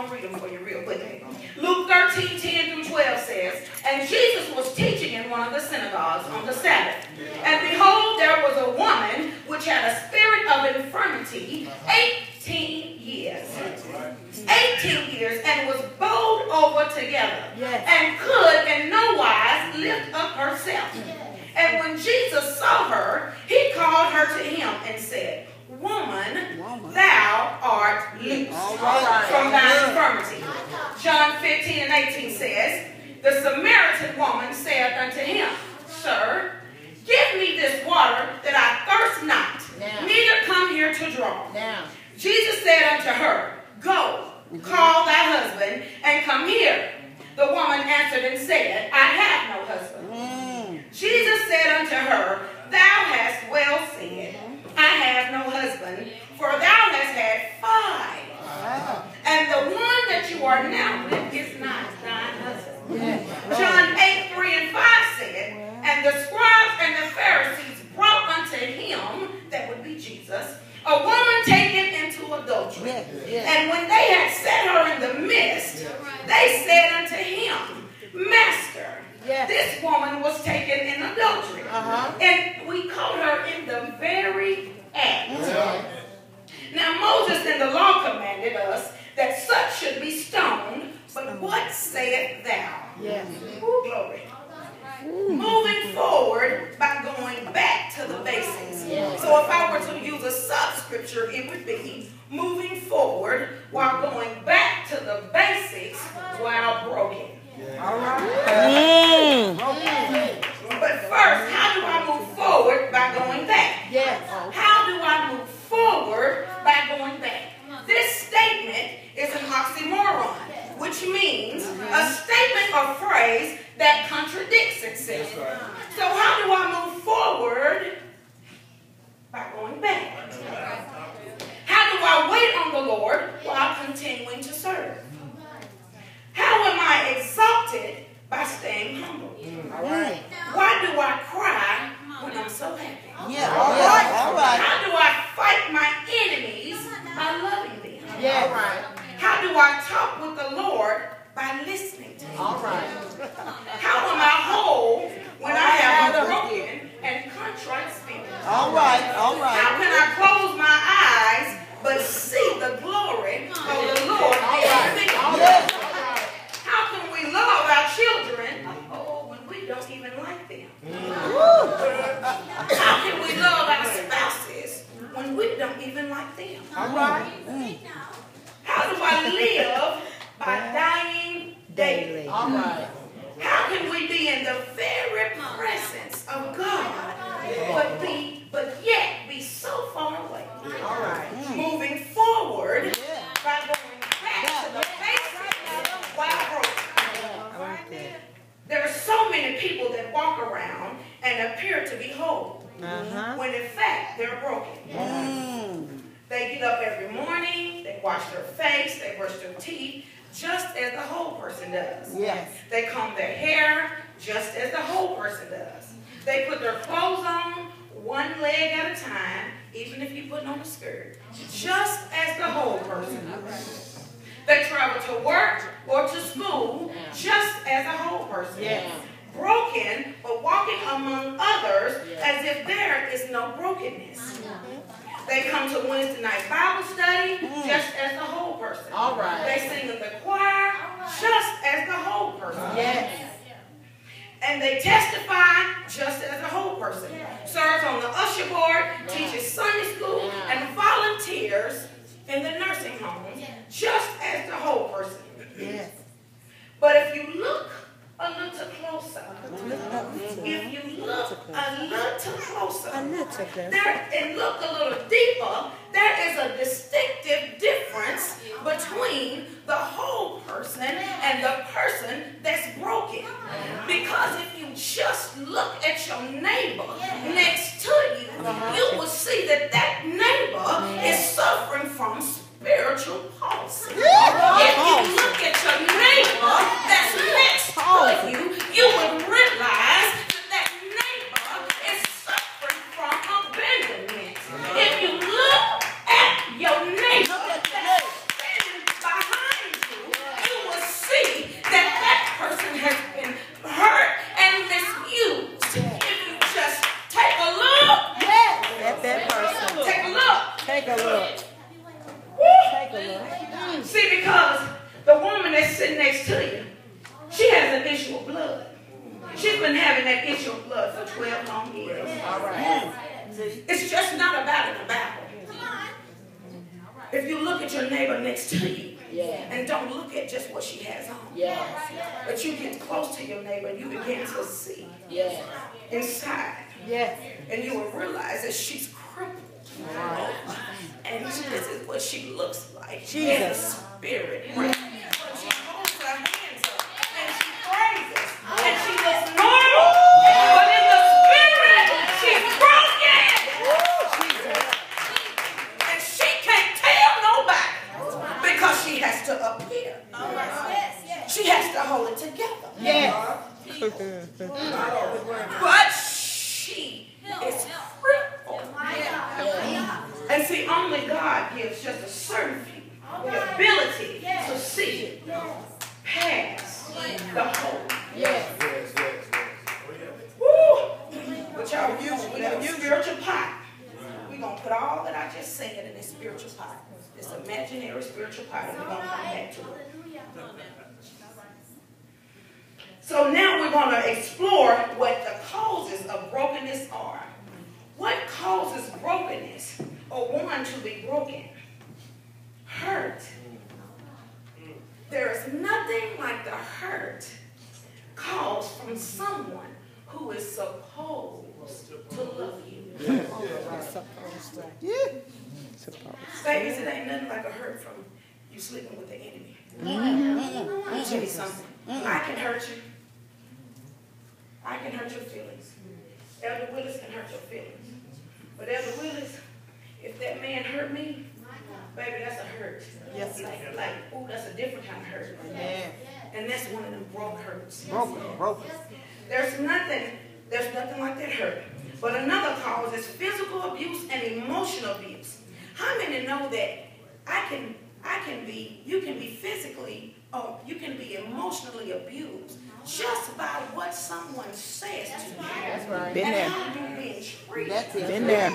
going to read them for you real quick. Luke 13:10-12 says, and Jesus was teaching in one of the synagogues on the Sabbath. And behold, there was a woman which had a spirit of infirmity 18 years. 18 years, and was bowed over together, and could in no wise lift up herself. And when Jesus saw her, he called her to him and said, Woman, thou art loosed from thy infirmity. John 15:18 says, the Samaritan woman said unto him, Sir, give me this water that I thirst not, neither come here to draw. Jesus said unto her, Go, call thy husband, and come here. The woman answered and said, I have no husband. Jesus said unto her, Thou hast well said, I have no husband, for thou hast had 5. And the one that you are now with is not thine husband. John 8:3-5 said, and the scribes and the Pharisees brought unto him, that would be Jesus, a woman taken into adultery. And when they had set her in the midst, they said unto him, Master, this woman was taken in adultery. And we caught her in the very act. Now Moses in the law commanded us that such should be stoned, but what sayest thou? Ooh, glory. Moving forward by going back to the basics. So if I were to use a sub-scripture, it would be moving forward while going back to the basics while broken. But first, how do I move forward by going back? How do I move forward by going back? This statement is an oxymoron, which means a statement or phrase that contradicts itself. So how do I move forward? By going back. How do I wait on the Lord while continuing to serve? How am I exalted? By staying humble. Why do I cry when I'm so happy? How do I fight my enemies? By loving them. How do I talk with the Lord? By listening to him. How am I whole when I have a broken and contrite spirit? How can I close my eyes but see the glory of the Lord? How can we love our children when we don't even like them? How can we love our spouses when we don't even like them? How do I live? By dying daily. How can we be in the very presence of God, but yet be so far away? Moving forward by going back to the basics while broken. There are so many people that walk around and appear to be whole, when in fact they're broken. They get up every morning, they wash their face, they brush their teeth, just as the whole person does. They comb their hair, just as the whole person does. They put their clothes on, one leg at a time, even if you put on a skirt, just as the whole person does. They travel to work or to school, just as a whole person. Broken, but walking among others as if there is no brokenness. They come to Wednesday night Bible study just as the whole person. They sing in the choir just as the whole person. And they testify just as the whole person. Serves on the usher board, teaches Sunday school, and volunteers in the nursing home just as the whole person. But if you look a little closer, if you look a little closer, and look a little deeper, there is a distinctive difference between the whole person and the person that's broken. Because if you just look at your neighbor next to you, you will see that that neighbor is suffering from spiritual palsy. If you look at your neighbor that's next to you, you would realize that neighbor is suffering from abandonment. If you look at your neighbor that's standing behind you, See, because the woman that's sitting next to you, she has an issue of blood. She's been having that issue of blood for 12 long years. All right. It's just not about in the Bible. If you look at your neighbor next to you, and don't look at just what she has on, but you get close to your neighbor and you begin to see inside, and you will realize that she's crippled. And this is what she looks like in the spirit. But she holds her hands up and she praises and she looks normal. But in the spirit, she's broken. And she can't tell nobody because she has to appear. She has to hold it together. But she is crippled. And see, only God gives just a certain few the ability to see past the whole. Woo! But y'all, we got a spiritual pot. We're going to put all that I just said in this spiritual pot. This imaginary spiritual pot, and we're going to come back to it. So now we're going to explore what the causes of brokenness are. What causes brokenness, or one to be broken? Hurt. There is nothing like the hurt caused from someone who is supposed to love you. Babies, it ain't nothing like a hurt from you sleeping with the enemy. I'll tell you something. I can hurt you. I can hurt your feelings. Elder Willis can hurt your feelings. But Elder Willis, if that man hurt me, baby, that's a hurt. Yes. Like, ooh, that's a different kind of hurt. Yeah. And that's one of them broke hurts. Broken. There's nothing like that hurt. But another cause is physical abuse and emotional abuse. How many know that you can be physically or you can be emotionally abused just by what someone says to you? That's right. Been there. How you're being treated. That's it. Been there.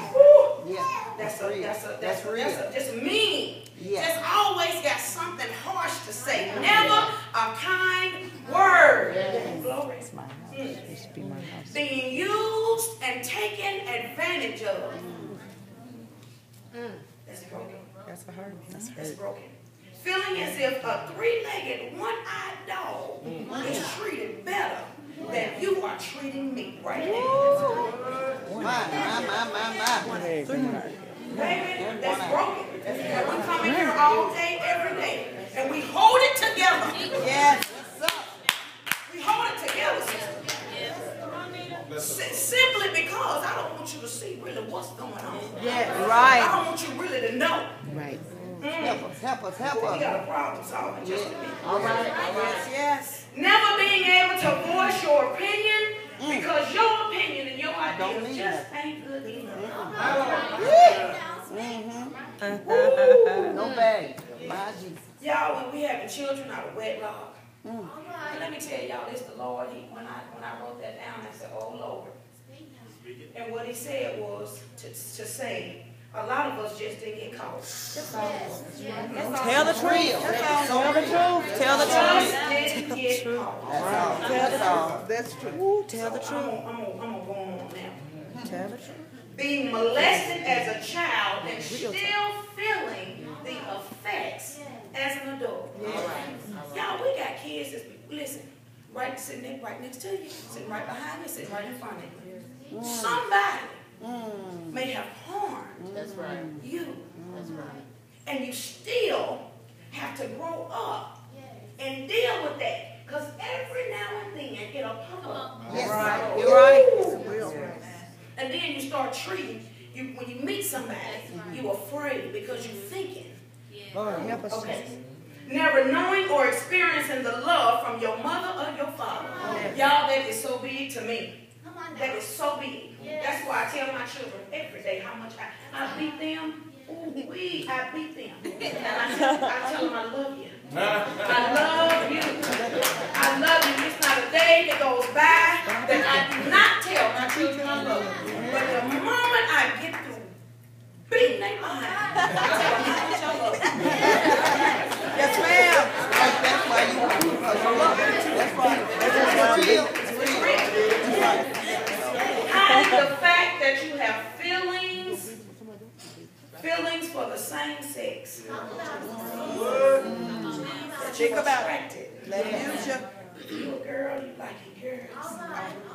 Yeah. That's real. That's mean. Yeah. Just always got something harsh to say. Never a kind word. Yeah. Glory. Being used and taken advantage of. That's broken. That's a hurt. That's broken. Feeling as if a three-legged, one-eyed dog is treated better than you are treating me right now. My. Baby, that's broken. And we come in here all day, every day, and we hold it together. Yes. We hold it together, sister. Simply because I don't want you to see really what's going on. Yeah, right. I don't want you really to know. Right. Help us. We got a problem solving just a minute. All right. Yes. Never being able to voice your opinion because your opinion and your ideas just ain't good enough. No bag. Y'all, when we having children out of wedlock, and let me tell y'all, this the Lord, when I wrote that down, I said, oh Lord. And what he said was to say, a lot of us just didn't get caught. Tell the truth. Tell the truth. Didn't get caught. That's true. Tell the truth. I'm gonna go on now. Tell the truth. Being molested as a child and still feeling the effects as an adult. Y'all, we got kids that's, listen, sitting right next to you, sitting right behind you, sitting right in front of you. Somebody may have harmed you. That's right. And you still have to grow up and deal with that. Because every now and then it'll pop up. Yes. Right. You're right. And then you start treating, when you meet somebody, you're afraid because you're thinking. Okay. Never knowing or experiencing the love from your mother or your father. Y'all, that is so big to me. That is so big. That's why I tell my children every day how much I beat them. Ooh, I beat them. And I tell them I love you. I love you. I love you. It's not a day that goes by that I do not tell my children I love you. But the moment I get through beating their behind, I tell them how much I love them. feelings for the same sex. Think about it. Let him use you. You a girl, you like your girls.